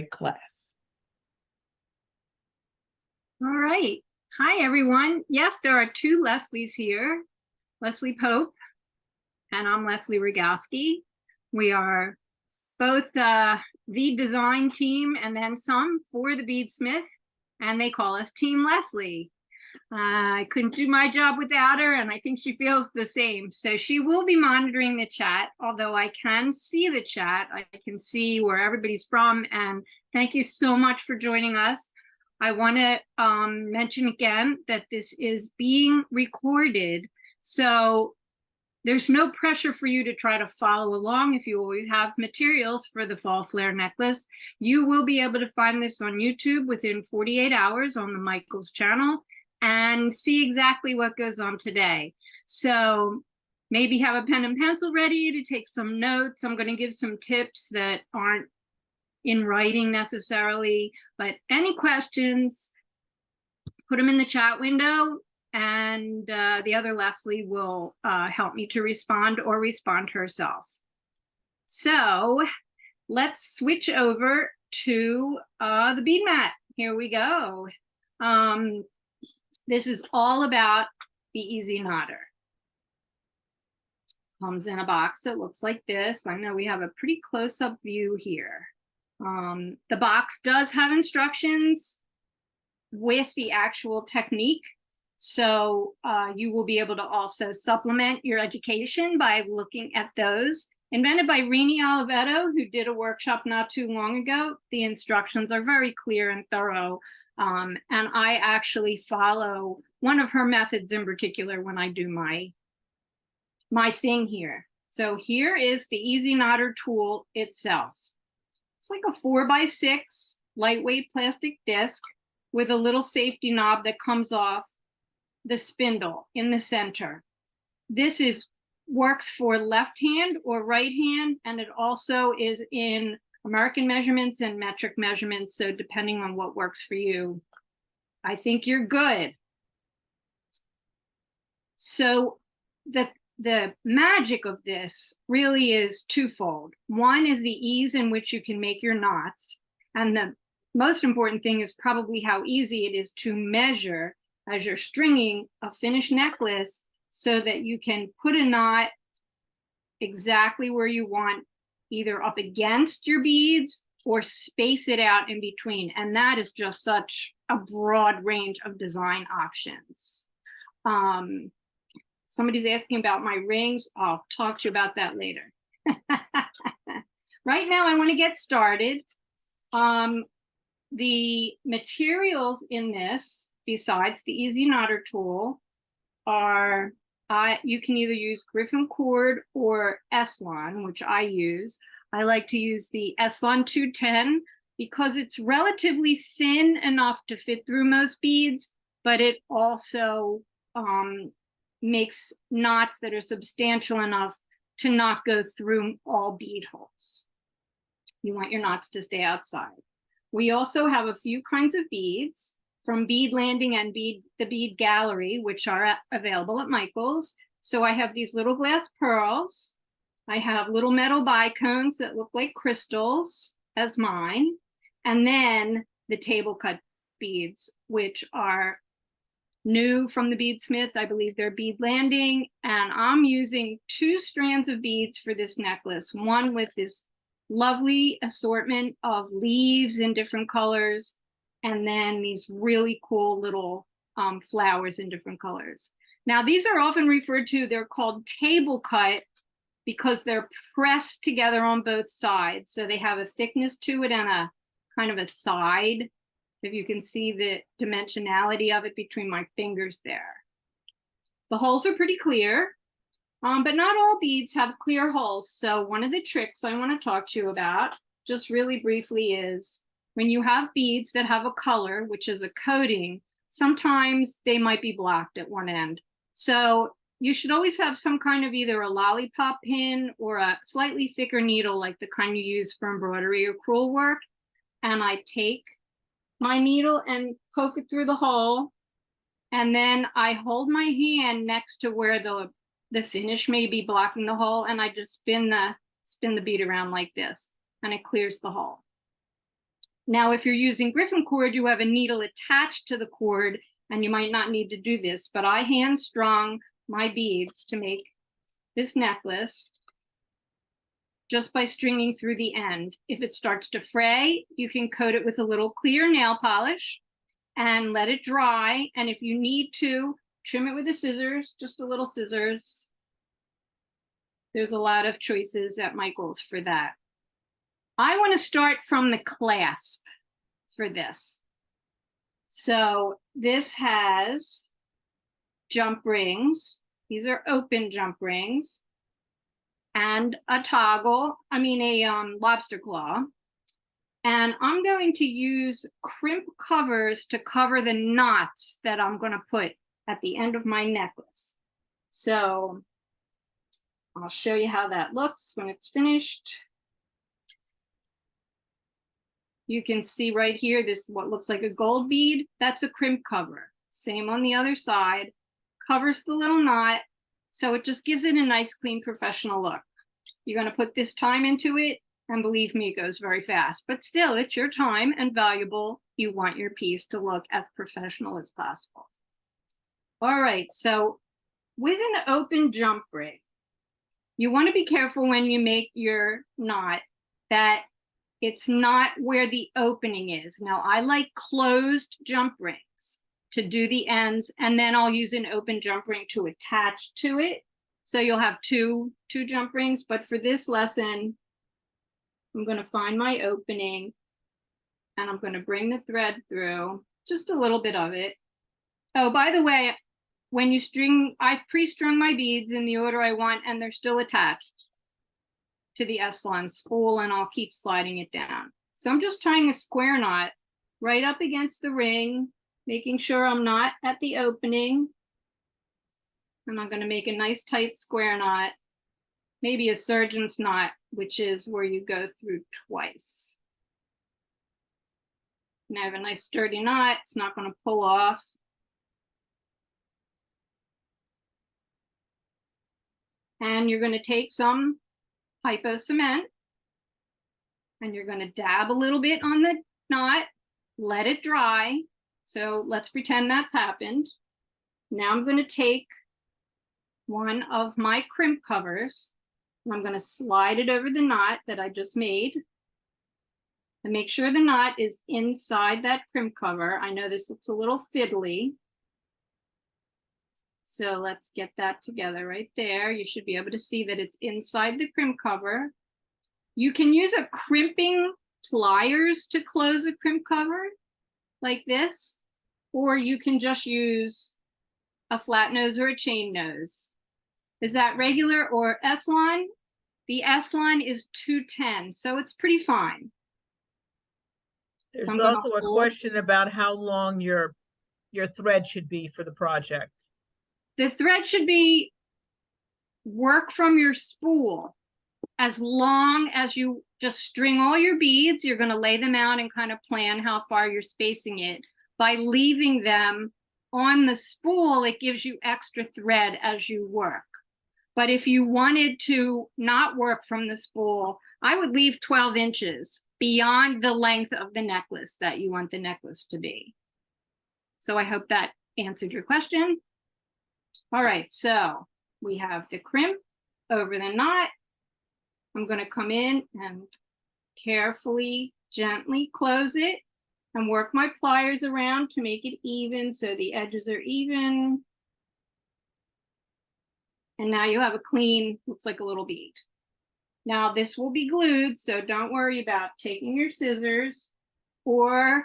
class. All right. Hi, everyone. Yes, there are two Leslies here, Leslie Pope, and I'm Leslie Rogowski. We are both the design team and then some for the BeadSmith, and they call us Team Leslie. I couldn't do my job without her, and I think she feels the same. So she will be monitoring the chat, although I can see the chat. I can see where everybody's from, and thank you so much for joining us. I want to mention again that this is being recorded, so there's no pressure for you to try to follow along. If you always have materials for the fall Flair necklace, you will be able to find this on YouTube within 48 hours on the Michaels channel and see exactly what goes on today. So maybe have a pen and pencil ready to take some notes. I'm going to give some tips that aren't in writing necessarily, but any questions, put them in the chat window, and the other Leslie will help me to respond or respond herself. So let's switch over to the bead mat. Here we go. This is all about the Easy Knotter. Comes in a box that looks like this. I know we have a pretty close-up view here. The box does have instructions with the actual technique, so you will be able to also supplement your education by looking at those. Invented by Rini Oliveto, who did a workshop not too long ago. The instructions are very clear and thorough, and I actually follow one of her methods in particular when I do my thing here. So here is the Easy Knotter tool itself. It's like a 4x6 lightweight plastic disc with a little safety knob that comes off the spindle in the center. This works for left hand or right hand, and it also is in American measurements and metric measurements. So depending on what works for you, I think you're good. So the magic of this really is twofold. One is the ease in which you can make your knots. And the most important thing is probably how easy it is to measure as you're stringing a finished necklace so that you can put a knot exactly where you want, either up against your beads or space it out in between. And that is just such a broad range of design options. Somebody's asking about my rings. I'll talk to you about that later. Right now, I want to get started. The materials in this, besides the Easy Knotter tool, are you can either use Griffin cord or Slon, which I use. I like to use the Slon 210 because it's relatively thin enough to fit through most beads, but it also makes knots that are substantial enough to not go through all bead holes. You want your knots to stay outside. We also have a few kinds of beads from Bead Landing and the Bead Gallery, which are available at Michaels. So I have these little glass pearls. I have little metal bicones that look like crystals as mine. And then the table cut beads, which are new from the BeadSmith. I believe they're Bead Landing. And I'm using 2 strands of beads for this necklace. One with this lovely assortment of leaves in different colors, and then these really cool little flowers in different colors. Now, these are often referred to, they're called table cut because they're pressed together on both sides. So they have a thickness to it and a kind of a side. If you can see the dimensionality of it between my fingers there. The holes are pretty clear, but not all beads have clear holes. So one of the tricks I want to talk to you about, just really briefly, is when you have beads that have a color, which is a coating, sometimes they might be blocked at one end. So you should always have some kind of either a lollipop pin or a slightly thicker needle, like the kind you use for embroidery or crewel work. And I take my needle and poke it through the hole. And then I hold my hand next to where the finish may be blocking the hole, and I just spin the bead around like this, and it clears the hole. Now, if you're using Griffin cord, you have a needle attached to the cord, and you might not need to do this, but I hand strung my beads to make this necklace just by stringing through the end. If it starts to fray, you can coat it with a little clear nail polish and let it dry. And if you need to, trim it with the scissors, just a little scissors. There's a lot of choices at Michael's for that. I want to start from the clasp for this. So this has jump rings. These are open jump rings and a toggle, a lobster claw. And I'm going to use crimp covers to cover the knots that I'm going to put at the end of my necklace. So I'll show you how that looks when it's finished. You can see right here, this is what looks like a gold bead. That's a crimp cover. Same on the other side. Covers the little knot. So it just gives it a nice, clean, professional look. You're going to put this time into it, and believe me, it goes very fast. But still, it's your time and valuable. You want your piece to look as professional as possible. All right, so with an open jump ring, you want to be careful when you make your knot that it's not where the opening is. Now, I like closed jump rings to do the ends, and then I'll use an open jump ring to attach to it. So you'll have two jump rings, but for this lesson, I'm going to find my opening and I'm going to bring the thread through, just a little bit of it. Oh, by the way, when you string, I've pre-strung my beads in the order I want, and they're still attached to the Slon spool, and I'll keep sliding it down. So I'm just tying a square knot right up against the ring, making sure I'm not at the opening. And I'm going to make a nice tight square knot, maybe a surgeon's knot, which is where you go through twice. And I have a nice sturdy knot. It's not going to pull off. And you're going to take some hypo cement and you're going to dab a little bit on the knot, let it dry. So let's pretend that's happened. Now I'm going to take one of my crimp covers and I'm going to slide it over the knot that I just made and make sure the knot is inside that crimp cover. I know this looks a little fiddly. So let's get that together right there. You should be able to see that it's inside the crimp cover. You can use a crimping pliers to close a crimp cover like this, or you can just use a flat nose or a chain nose. Is that regular or Slon? The Slon is 210, so it's pretty fine. There's also a question about how long your thread should be for the project. The thread should be work from your spool. As long as you just string all your beads, you're going to lay them out and kind of plan how far you're spacing it. By leaving them on the spool, it gives you extra thread as you work. But if you wanted to not work from the spool, I would leave 12 inches beyond the length of the necklace that you want the necklace to be. So I hope that answered your question. All right, so we have the crimp over the knot. I'm going to come in and carefully, gently close it and work my pliers around to make it even so the edges are even. And now you have a clean, looks like a little bead. Now this will be glued, so don't worry about taking your scissors or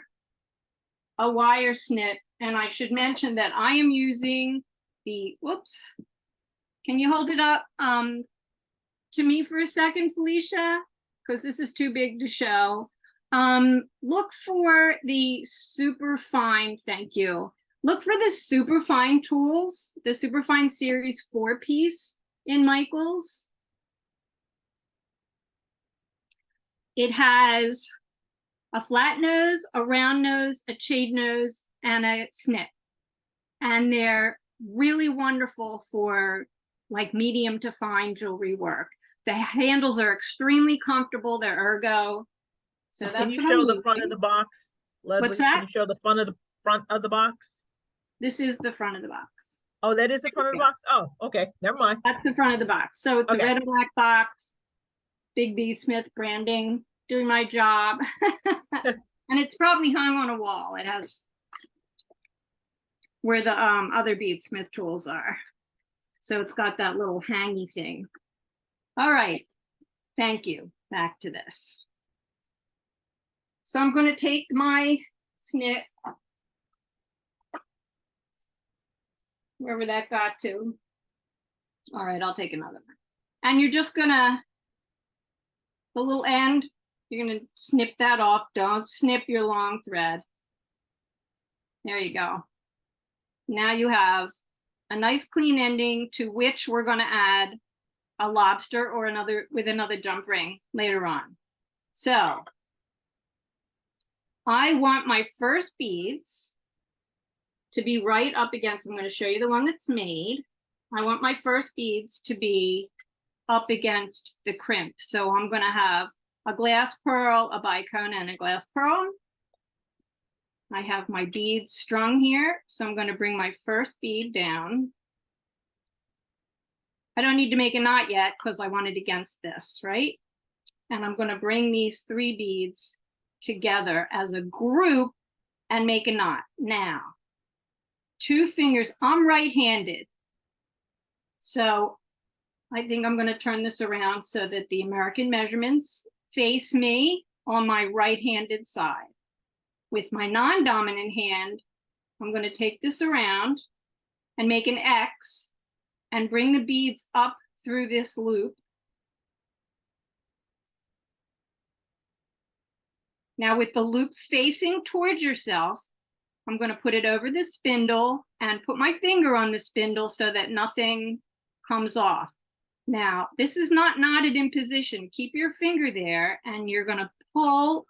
a wire snip. And I should mention that I am using the, whoops, can you hold it up to me for a second, Felicia? Because this is too big to show. Look for the super fine, thank you. Look for the super fine tools, the super fine series 4-piece in Michael's. It has a flat nose, a round nose, a chain nose, and a snip. And they're really wonderful for like medium to fine jewelry work. The handles are extremely comfortable, they're ergo. So Can that's you what show I'm the front of using. the box? Leslie, What's that? can you show the front of the box? This is the front of the box. Oh, that is the front of the Yeah. box? Oh, okay, never mind. That's the front of the box. So it's a Okay. red and black box, big BeadSmith branding, doing my job. And it's probably hung on a wall. It has where the other BeadSmith tools are. So it's got that little hangy thing. All right, thank you. Back to this. So I'm going to take my snip, wherever that got to. All right, I'll take another one. And you're just gonna, the little end, you're gonna snip that off. Don't snip your long thread. There you go. Now you have a nice clean ending to which we're gonna add a lobster or another with another jump ring later on. So I want my first beads to be right up against, I'm going to show you the one that's made. I want my first beads to be up against the crimp. So I'm going to have a glass pearl, a bicone, and a glass pearl. I have my beads strung here. So I'm going to bring my first bead down. I don't need to make a knot yet because I want it against this, right? And I'm going to bring these 3 beads together as a group and make a knot. Now, 2 fingers, I'm right-handed. So I think I'm going to turn this around so that the American measurements face me on my right-handed side. With my non-dominant hand, I'm going to take this around and make an X and bring the beads up through this loop. Now with the loop facing towards yourself, I'm going to put it over the spindle and put my finger on the spindle so that nothing comes off. Now, this is not knotted in position. Keep your finger there and you're going to pull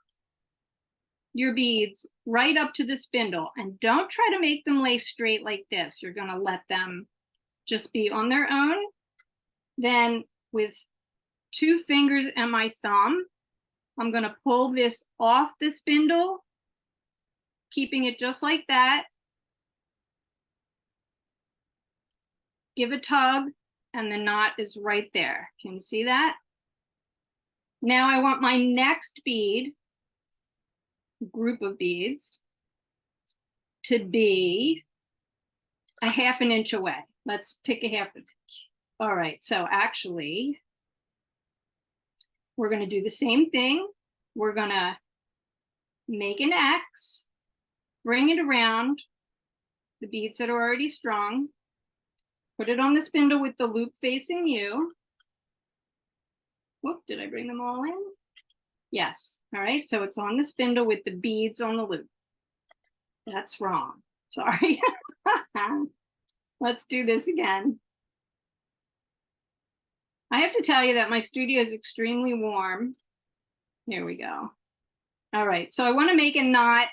your beads right up to the spindle. And don't try to make them lay straight like this. You're going to let them just be on their own. Then with 2 fingers and my thumb, I'm going to pull this off the spindle, keeping it just like that. Give a tug, and the knot is right there. Can you see that? Now I want my next bead, group of beads, to be a 1/2 inch away. Let's pick a 1/2 inch. All right, so actually, we're going to do the same thing. We're going to make an X, bring it around the beads that are already strung, put it on the spindle with the loop facing you. Whoop, did I bring them all in? Yes. All right, so it's on the spindle with the beads on the loop. That's wrong. Sorry. Let's do this again. I have to tell you that my studio is extremely warm. Here we go. All right, so I want to make a knot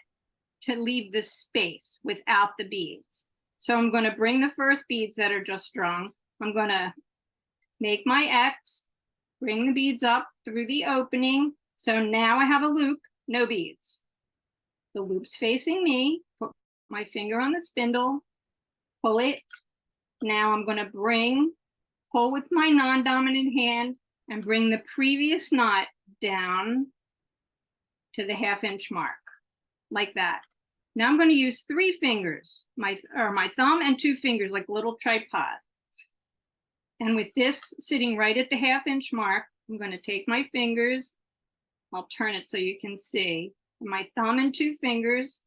to leave the space without the beads. So I'm going to bring the first beads that are just strung. I'm going to make my X, bring the beads up through the opening. So now I have a loop, no beads. The loop's facing me. Put my finger on the spindle, pull it. Now I'm going to pull with my non-dominant hand and bring the previous knot down to the 1/2 inch mark, like that. Now I'm going to use 3 fingers, my thumb and 2 fingers, like a little tripod. And with this sitting right at the 1/2 inch mark, I'm going to take my fingers, I'll turn it so you can see, my thumb and 2 fingers,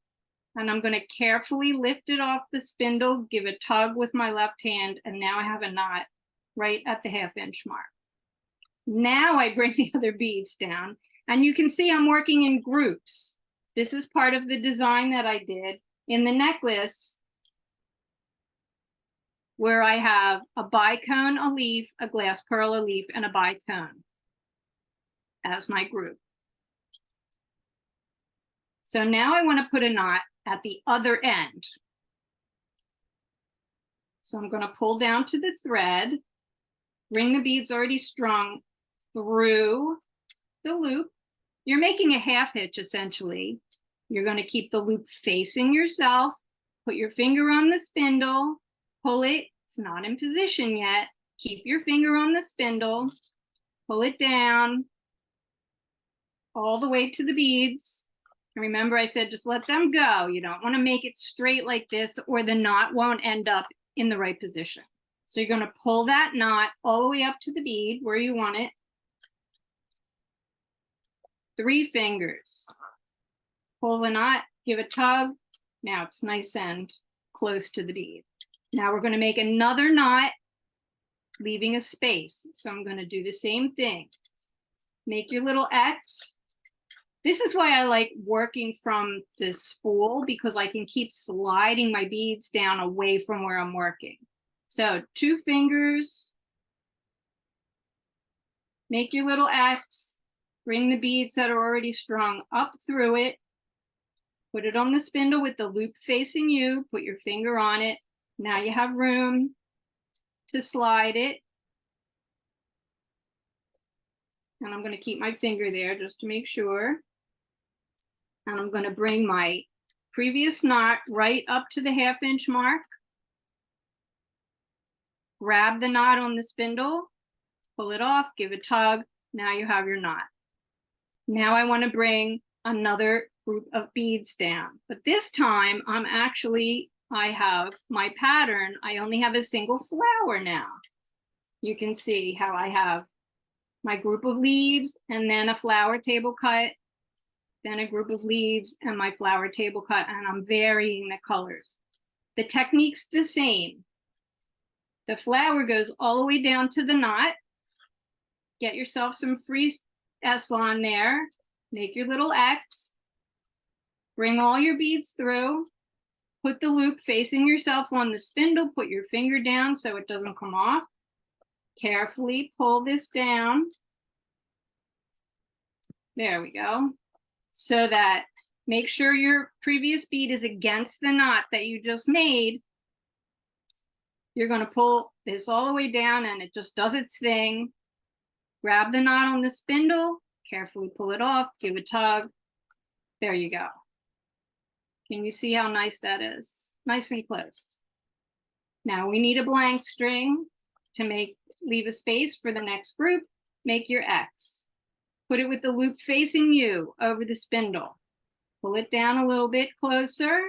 and I'm going to carefully lift it off the spindle, give a tug with my left hand, and now I have a knot right at the 1/2 inch mark. Now I bring the other beads down, and you can see I'm working in groups. This is part of the design that I did in the necklace, where I have a bicone, a leaf, a glass pearl, a leaf, and a bicone as my group. So now I want to put a knot at the other end. So I'm going to pull down to the thread, bring the beads already strung through the loop, you're making a half hitch essentially. You're going to keep the loop facing yourself, put your finger on the spindle, pull it. It's not in position yet. Keep your finger on the spindle, pull it down all the way to the beads. And remember I said just let them go. You don't want to make it straight like this or the knot won't end up in the right position. So you're going to pull that knot all the way up to the bead where you want it. 3 fingers. Pull the knot, give a tug. Now it's nice and close to the bead. Now we're going to make another knot, leaving a space. So I'm going to do the same thing. Make your little X. This is why I like working from the spool, because I can keep sliding my beads down away from where I'm working. So 2 fingers. Make your little X. Bring the beads that are already strung up through it. Put it on the spindle with the loop facing you. Put your finger on it. Now you have room to slide it. And I'm going to keep my finger there just to make sure. And I'm going to bring my previous knot right up to the ½ inch mark. Grab the knot on the spindle, pull it off, give a tug. Now you have your knot. Now I want to bring another group of beads down, but this time I have my pattern. I only have a single flower now. You can see how I have my group of leaves and then a flower table cut, then a group of leaves and my flower table cut, and I'm varying the colors. The technique's the same. The flower goes all the way down to the knot. Get yourself some free Slon there. Make your little X. Bring all your beads through. Put the loop facing yourself on the spindle. Put your finger down so it doesn't come off. Carefully pull this down. There we go. So that make sure your previous bead is against the knot that you just made. You're going to pull this all the way down and it just does its thing. Grab the knot on the spindle, carefully pull it off, give a tug. There you go. Can you see how nice that is? Nice and close. Now we need a blank string to leave a space for the next group. Make your X. Put it with the loop facing you over the spindle. Pull it down a little bit closer.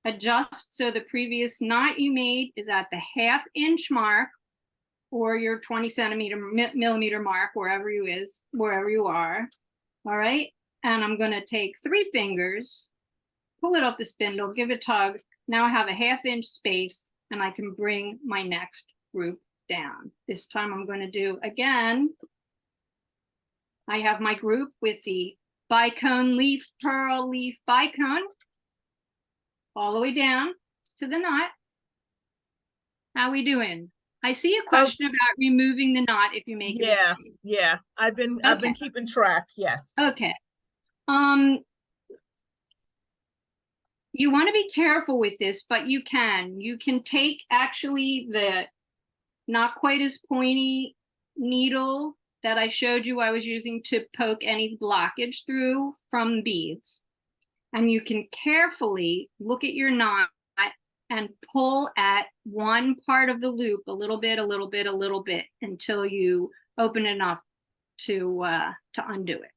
Adjust so the previous knot you made is at the ½ inch mark or your 20 millimeter mark, wherever you are. All right. And I'm going to take 3 fingers, pull it off the spindle, give a tug. Now I have a ½ inch space and I can bring my next group down. This time I'm going to do again. I have my group with the bicone leaf, pearl leaf bicone, all the way down to the knot. How we doing? I see a question about removing the knot if you make a mistake. Yeah. I've been keeping track. Yes. Okay. You want to be careful with this, but you can take actually the not quite as pointy needle that I showed you I was using to poke any blockage through from beads. And you can carefully look at your knot and pull at one part of the loop a little bit until you open enough to undo it.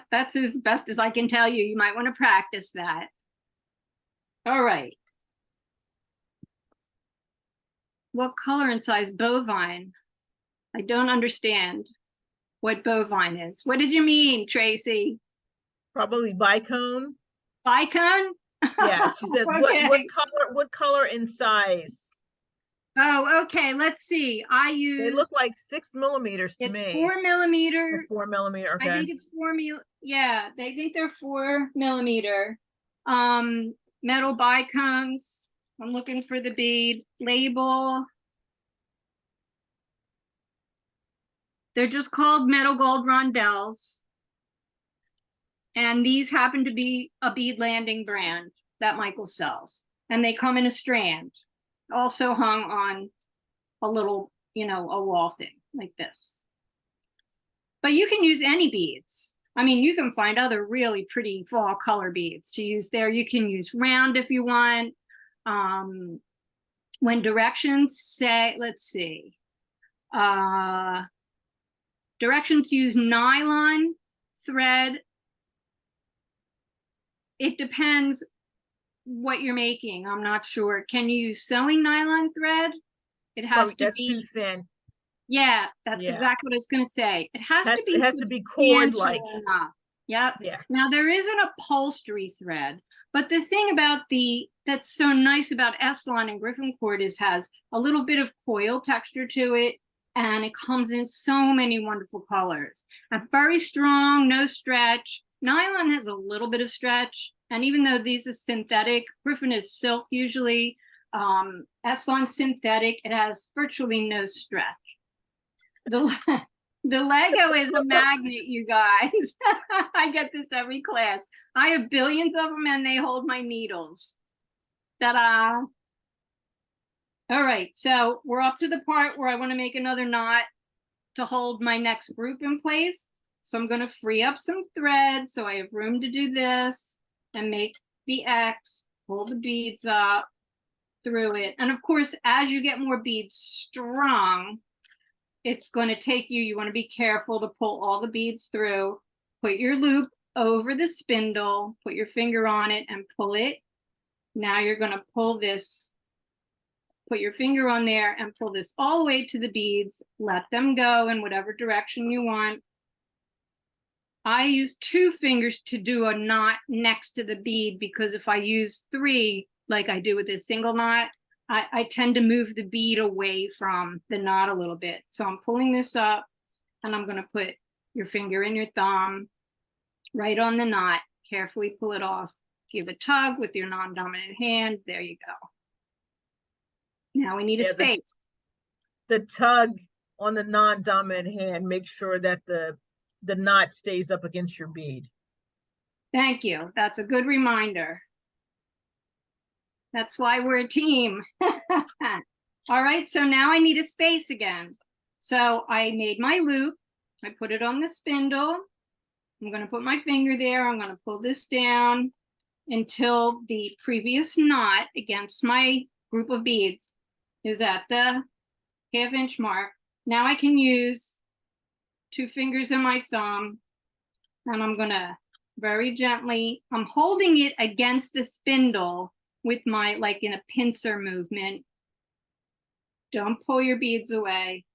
That's as best as I can tell you. You might want to practice that. All right. What color and size bovine? I don't understand what bovine is. What did you mean, Tracy? Probably bicone. Bicone? Yeah, she says Okay. what color and size? Oh, okay. Let's see. They look like 6 millimeters to me. It's 4 millimeter. 4 millimeter. Okay. I think it's 4 mil. Yeah, they think they're 4 millimeter. Metal bicones. I'm looking for the bead label. They're just called metal gold rondelles. And these happen to be a bead landing brand that Michael sells. And they come in a strand, also hung on a little, a wall thing like this. but you can use any beads. I mean, you can find other really pretty fall color beads to use there. You can use round if you want. When directions say, let's see, directions use nylon thread. It depends what you're making. I'm not sure. Can you use sewing nylon thread? It has to be too thin. Yeah, that's exactly what I was going to say. It has to be cord-like enough. Yep. Yeah. Now there is an upholstery thread, but the thing about that's so nice about Slon and Griffin cord is has a little bit of coil texture to it, and it comes in so many wonderful colors. And very strong, no stretch. Nylon has a little bit of stretch, and even though these are synthetic, Griffin is silk usually. Slon synthetic, it has virtually no stretch. The Lego is a magnet, you guys. I get this every class. I have billions of them and they hold my needles. Ta-da! All right, so we're up to the part where I want to make another knot to hold my next group in place. So I'm going to free up some thread so I have room to do this and make the X, pull the beads up through it. And of course, as you get more beads strung, it's going to take you want to be careful to pull all the beads through. Put your loop over the spindle, put your finger on it and pull it. Now you're going to pull this, put your finger on there and pull this all the way to the beads. Let them go in whatever direction you want. I use 2 fingers to do a knot next to the bead, because if I use 3, like I do with a single knot, I tend to move the bead away from the knot a little bit. So I'm pulling this up and I'm going to put your finger and your thumb right on the knot, carefully pull it off, give a tug with your non-dominant hand. There you go. Now we need a space. The tug on the non-dominant hand, make sure that the knot stays up against your bead. Thank you. That's a good reminder. That's why we're a team. All right, so now I need a space again. So I made my loop. I put it on the spindle. I'm going to put my finger there. I'm going to pull this down until the previous knot against my group of beads is at the ½ mark. Now I can use 2 fingers and my thumb, and I'm going to very gently, I'm holding it against the spindle with my, like in a pincer movement. Don't pull your beads away.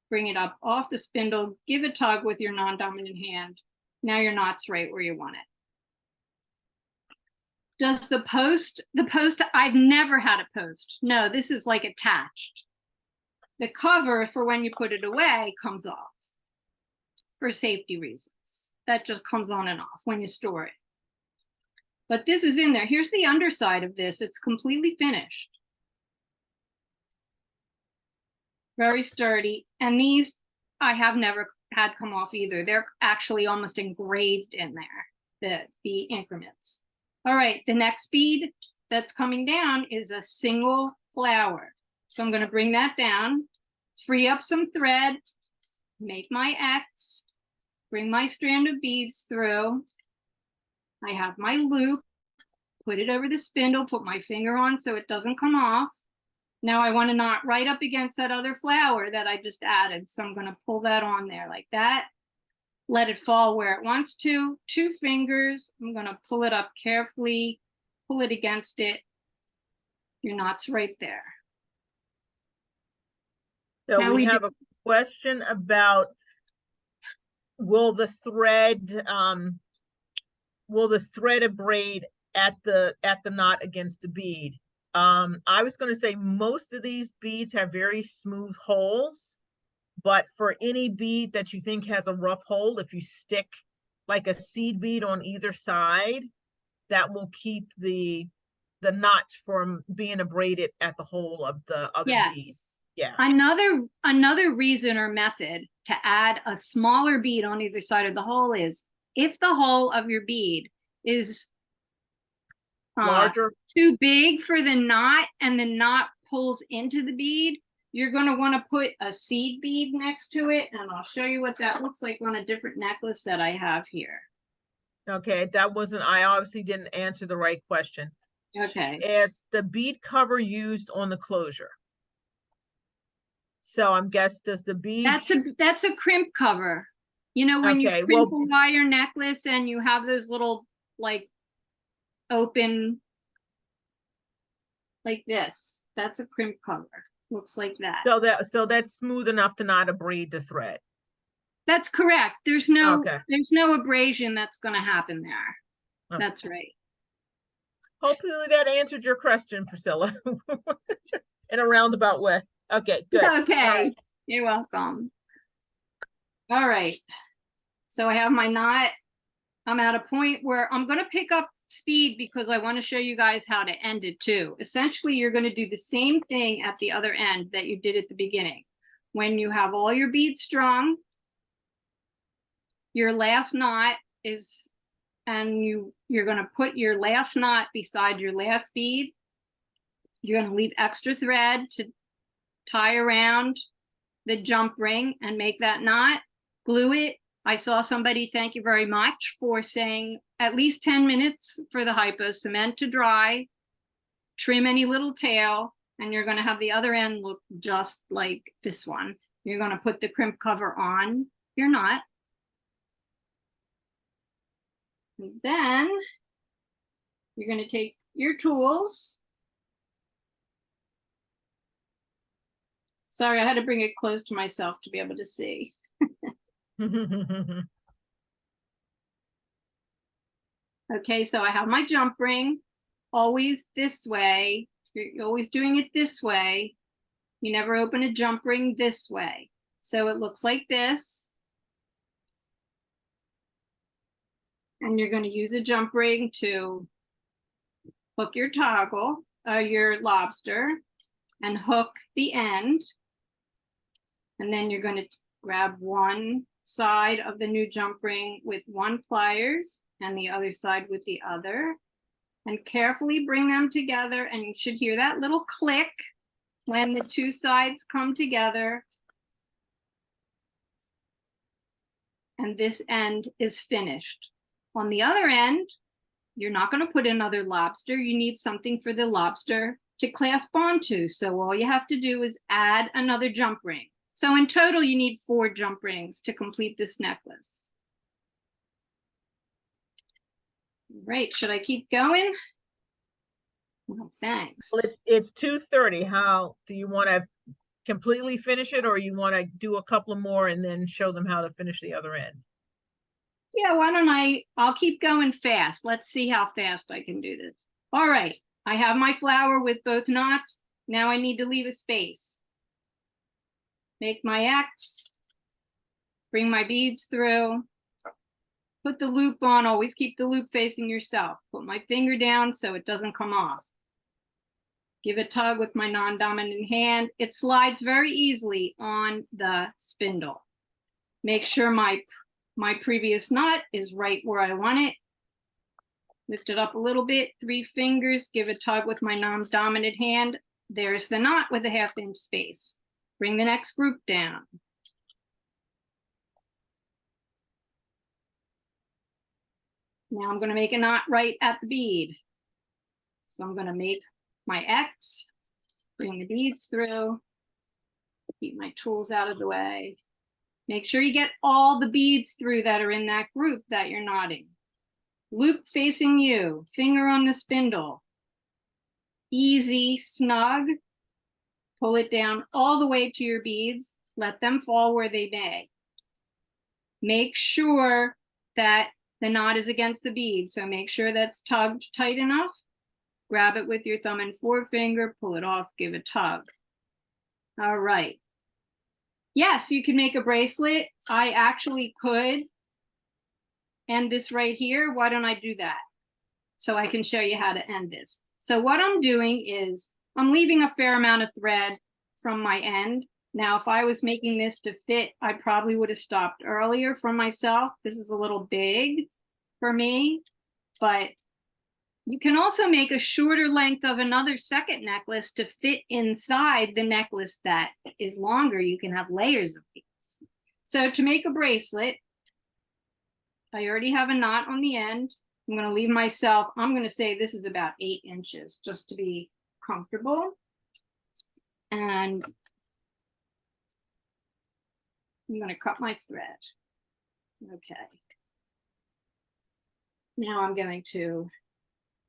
Bring it up off the spindle, give a tug with your non-dominant hand. Now your knot's right where you want it. Does the post, I've never had a post. No, this is like attached. The cover for when you put it away comes off for safety reasons. That just comes on and off when you store it. But this is in there. Here's the underside of this. It's completely finished. Very sturdy. And these I have never had come off either. They're actually almost engraved in there, the increments. All right, the next bead that's coming down is a single flower. So I'm going to bring that down, free up some thread, make my X, bring my strand of beads through. I have my loop, put it over the spindle, put my finger on so it doesn't come off. Now I want to knot right up against that other flower that I just added. So I'm going to pull that on there like that. Let it fall where it wants to. 2 fingers. I'm going to pull it up carefully, pull it against it. Your knot's right there. So now we have a question about will the thread abrade at the knot against the bead? I was going to say most of these beads have very smooth holes, but for any bead that you think has a rough hole, if you stick like a seed bead on either side, that will keep the knots from being abraded at the hole of the other bead. Yeah. Another reason or method to add a smaller bead on either side of the hole is if the hole of your bead is larger, too big for the knot and the knot pulls into the bead, you're going to want to put a seed bead next to it, and I'll show you what that looks like on a different necklace that I have here. Okay, that wasn't, I obviously didn't answer the right question. Okay. It's the bead cover used on the closure. So I'm guessing, does the bead? That's a crimp cover. You know, when you Okay, crimp well, a wire necklace and you have those little like open like this. That's a crimp cover. Looks like that. so that's smooth enough to not abrade the thread. That's correct. There's no Okay. abrasion that's going to happen there. Okay. That's right. Hopefully that answered your question, Priscilla, in a roundabout way. Okay, good. Okay. Right. You're welcome. All right. So I have my knot. I'm at a point where I'm going to pick up speed because I want to show you guys how to end it too. Essentially, you're going to do the same thing at the other end that you did at the beginning. When you have all your beads strung, your last knot is, and you're going to put your last knot beside your last bead. You're going to leave extra thread to tie around the jump ring and make that knot, glue it. I saw somebody, thank you very much, for saying at least 10 minutes for the hypo cement to dry, trim any little tail, and you're going to have the other end look just like this one. You're going to put the crimp cover on your knot. And then you're going to take your tools. Sorry, I had to bring it close to myself to be able to see. Okay, so I have my jump ring, always this way. You're always doing it this way. You never open a jump ring this way. So it looks like this. And you're going to use a jump ring to hook your toggle, your lobster, and hook the end. And then you're going to grab one side of the new jump ring with one pliers and the other side with the other, and carefully bring them together. And you should hear that little click when the two sides come together. And this end is finished. On the other end, you're not going to put another lobster. You need something for the lobster to clasp onto. So all you have to do is add another jump ring. So in total, you need 4 jump rings to complete this necklace. Right, should I keep going? Oh, thanks. Well, it's 2:30. How do you want to completely finish it, or you want to do a couple more and then show them how to finish the other end? Yeah, why don't I'll keep going fast. Let's see how fast I can do this. All right, I have my flower with both knots. Now I need to leave a space. Make my X, bring my beads through, put the loop on, always keep the loop facing yourself. Put my finger down so it doesn't come off. Give a tug with my non-dominant hand. It slides very easily on the spindle. Make sure my previous knot is right where I want it. Lift it up a little bit, 3 fingers, give a tug with my non-dominant hand. There's the knot with a 1/2 inch space. Bring the next group down. Now I'm going to make a knot right at the bead. So I'm going to make my X, bring the beads through, keep my tools out of the way. Make sure you get all the beads through that are in that group that you're knotting. Loop facing you, finger on the spindle. Easy, snug. Pull it down all the way to your beads. Let them fall where they may. Make sure that the knot is against the bead. So make sure that's tugged tight enough. Grab it with your thumb and forefinger, pull it off, give a tug. All right. Yes, you can make a bracelet. I actually could end this right here. Why don't I do that? So I can show you how to end this. So what I'm doing is I'm leaving a fair amount of thread from my end. Now, if I was making this to fit, I probably would have stopped earlier for myself. This is a little big for me, but You can also make a shorter length of another second necklace to fit inside the necklace that is longer. You can have layers of these. So to make a bracelet, I already have a knot on the end. I'm going to leave myself, I'm going to say this is about 8 inches just to be comfortable. And I'm going to cut my thread. Okay. Now I'm going to,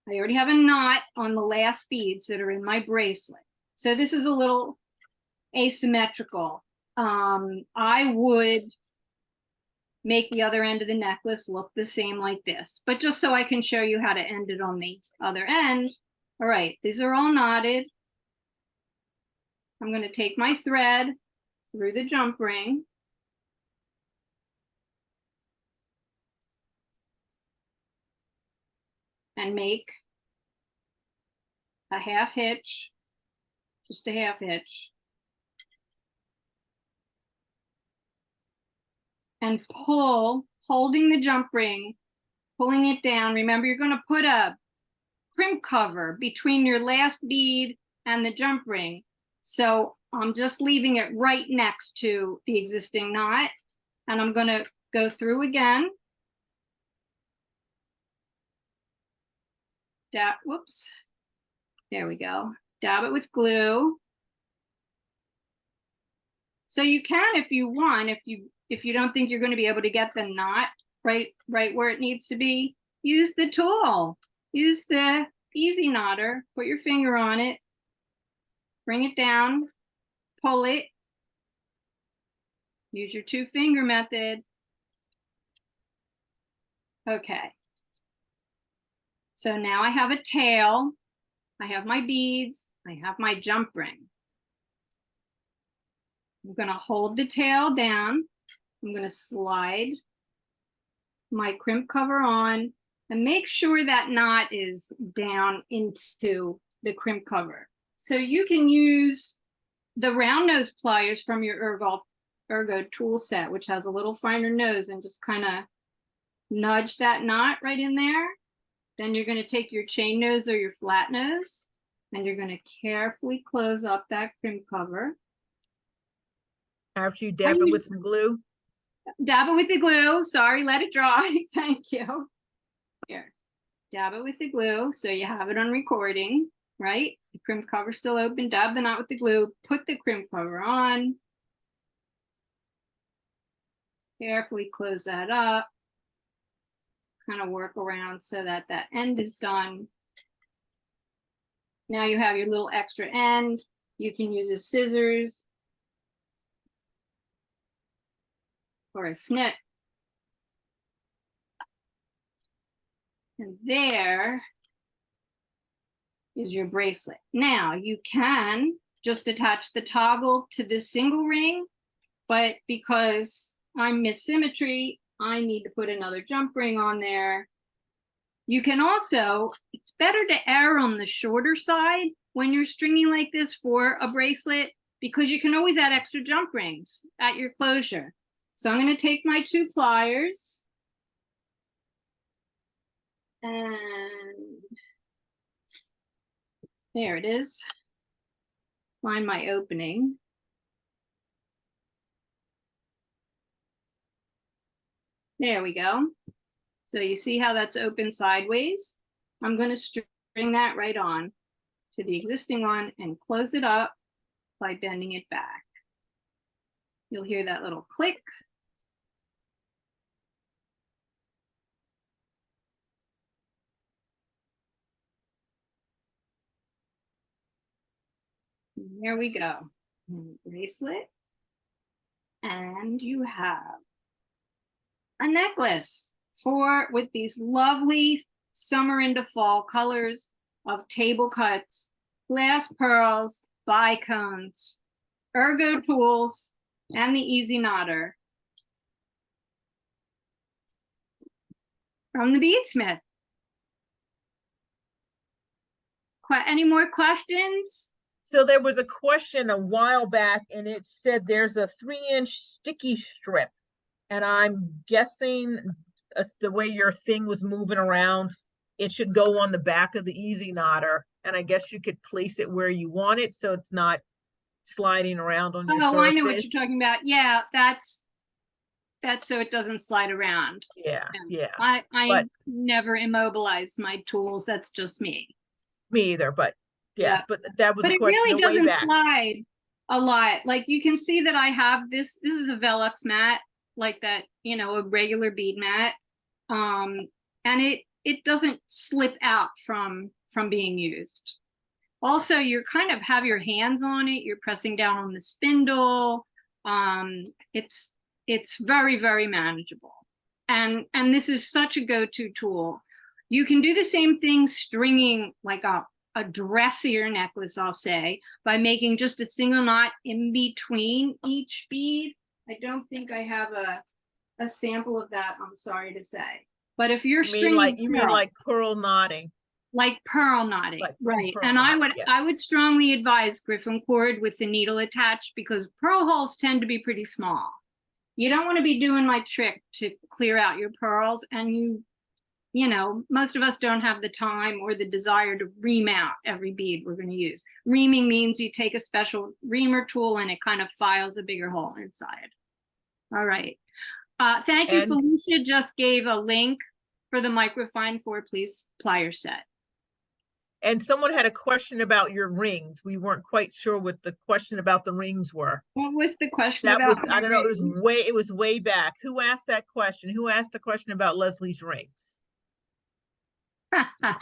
I already have a knot on the last beads that are in my bracelet. So this is a little asymmetrical. I would make the other end of the necklace look the same like this, but just so I can show you how to end it on the other end. All right, these are all knotted. I'm going to take my thread through the jump ring. And make a half hitch, just a half hitch. And pull, holding the jump ring, pulling it down. Remember, you're going to put a crimp cover between your last bead and the jump ring. So I'm just leaving it right next to the existing knot. And I'm going to go through again. Dab, whoops. There we go. Dab it with glue. So you can, if you want, if you don't think you're going to be able to get the knot right where it needs to be, use the tool. Use the easy knotter. Put your finger on it. Bring it down. Pull it. Use your 2-finger method. Okay. So now I have a tail. I have my beads. I have my jump ring. I'm going to hold the tail down. I'm going to slide my crimp cover on and make sure that knot is down into the crimp cover. So you can use the round nose pliers from your Ergo tool set, which has a little finer nose, and just kind of nudge that knot right in there. Then you're going to take your chain nose or your flat nose, and you're going to carefully close up that crimp cover. After you dab it with some glue? Dab it with the glue. Sorry, let it dry. Thank you. Here, dab it with the glue so you have it on recording, right? The crimp cover still open. Dab the knot with the glue. Put the crimp cover on. Carefully close that up. Kind of work around so that that end is done. Now you have your little extra end. You can use a scissors or a snip. And there is your bracelet. Now you can just attach the toggle to this single ring, but because I'm Miss Symmetry, I need to put another jump ring on there. You can also, it's better to err on the shorter side when you're stringing like this for a bracelet, because you can always add extra jump rings at your closure. So I'm going to take my 2 pliers and there it is. Find my opening. There we go. So you see how that's open sideways? I'm going to string that right on to the existing one and close it up by bending it back. You'll hear that little click. And there we go. Bracelet. And you have a necklace with these lovely summer into fall colors of table cuts, glass pearls, bicones, Ergo tools, and the easy knotter from the BeadSmith. Any more questions? So there was a question a while back, and it said there's a 3-inch sticky strip, and I'm guessing the way your thing was moving around, it should go on the back of the easy knotter. And I guess you could place it where you want it so it's not sliding around on your surface. Oh, I know what you're talking about. Yeah, that's so it doesn't slide around. Yeah, yeah. I never immobilize my tools. That's just me. Me either, but yeah, but that was But a it question really way doesn't back. slide a lot. Like you can see that I have this. This is a Velux mat, like that, you know, a regular bead mat. And it doesn't slip out from being used. Also, you kind of have your hands on it. You're pressing down on the spindle. It's very, very manageable. And this is such a go-to tool. You can do the same thing stringing like a dressier necklace, I'll say, by making just a single knot in between each bead. I don't think I have a sample of that, I'm sorry to say. But if you're stringing, you mean like pearl knotting. Like pearl knotting, like right? pearl And knotting, I would strongly advise Griffin cord with the needle attached, because pearl holes tend to be pretty small. You don't want to be doing my trick to clear out your pearls, and you know, most of us don't have the time or the desire to ream out every bead we're going to use. Reaming means you take a special reamer tool and it kind of files a bigger hole inside. All right. Thank you. Felicia just gave a link for the Microfine 4-piece plier set. And someone had a question about your rings. We weren't quite sure what the question about the rings were. What was the question that about? Was, I don't know, it was way back. Who asked that question? Who asked the question about Leslie's rings? I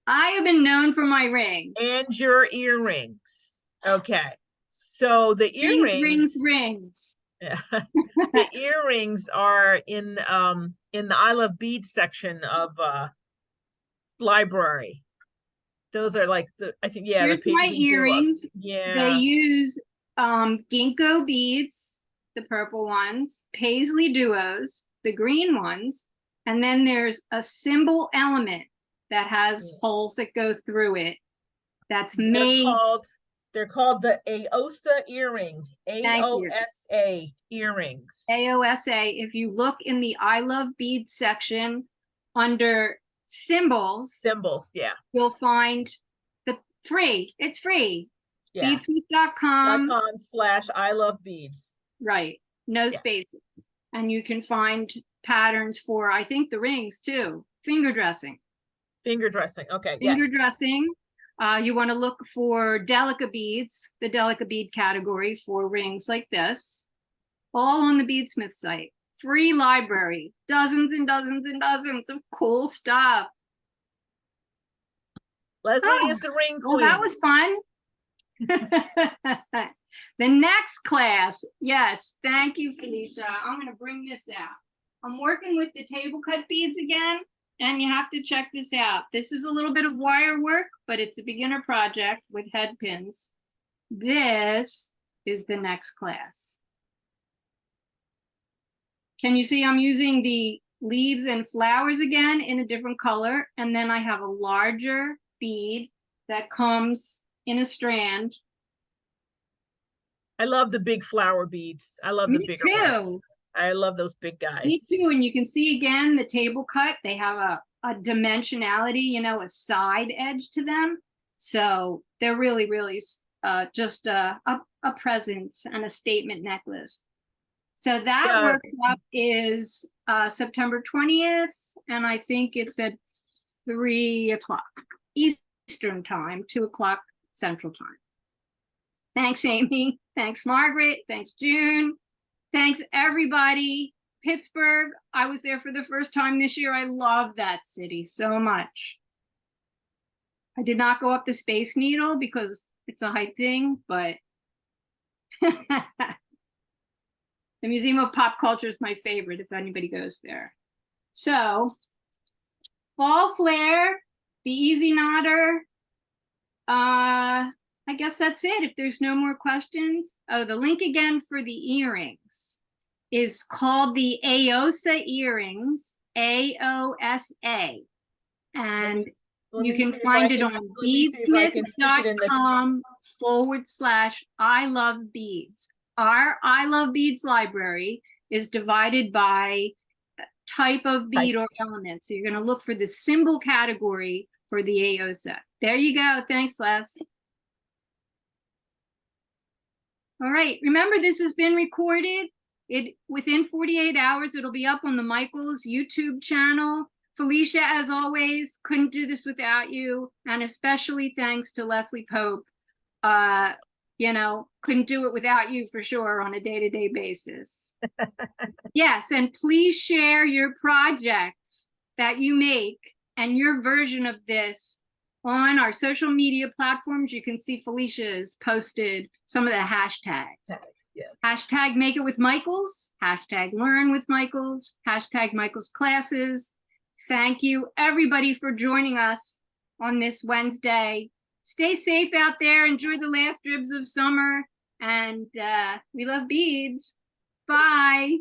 have been known for my rings. And your earrings. Okay. So the earrings. Rings. Yeah. The earrings are in the I Love Beads section of library. Those are like I think, yeah. Here's my earrings. Yeah. They use ginkgo beads, the purple ones, paisley duos, the green ones, and then there's a symbol element that has holes that go through it. That's made. They're called the Aosa earrings. AOSA earrings. AOSA. If you look in the I Love Beads section under symbols, yeah, you'll find the free. It's free. Yeah. BeadSmith.com/I Love Beads. Right. No spaces. And you can find patterns for, I think, the rings too. Finger dressing. Finger dressing. Okay. Finger dressing. You want to look for Delica beads, the Delica bead category for rings like this, all on the BeadSmith site. Free library, dozens and dozens and dozens of cool stuff. Leslie is the ring queen. Well, that was fun. The next class, yes, thank you, Felicia. I'm going to bring this out. I'm working with the table cut beads again, and you have to check this out. This is a little bit of wire work, but it's a beginner project with head pins. This is the next class. Can you see I'm using the leaves and flowers again in a different color? And then I have a larger bead that comes in a strand. I love the big flower beads. I love the bigger ones. I love those big guys. Me too. And you can see again the table cut. They have a dimensionality, you know, a side edge to them. So they're really, really just a presence and a statement necklace. So that workshop is September 20th, and I think it's at 3 o'clock Eastern time, 2 o'clock Central time. Thanks, Amy. Thanks, Margaret. Thanks, June. Thanks, everybody. Pittsburgh, I was there for the first time this year. I love that city so much. I did not go up the Space Needle because it's a height thing, but the Museum of Pop Culture is my favorite if anybody goes there. So, Fall Flair, the Easy Knotter. I guess that's it. If there's no more questions. Oh, the link again for the earrings is called the Aosa earrings, AOSA. And you can find it on beadsmith.com/I Love Beads. Our I Love Beads library is divided by type of bead or element. So you're going to look for the symbol category for the AO set. There you go. Thanks, Les. All right. Remember, this has been recorded. Within 48 hours, it'll be up on the Michaels YouTube channel. Felicia, as always, couldn't do this without you. And especially thanks to Leslie Pope. Couldn't do it without you for sure on a day-to-day basis. Yes, and please share your projects that you make and your version of this on our social media platforms. You can see Felicia's posted some of the hashtags. Yeah. Hashtag make it with Michaels, hashtag learn with Michaels, hashtag Michaels classes. Thank you everybody for joining us on this Wednesday. Stay safe out there. Enjoy the last dribs of summer. And we love beads. Bye.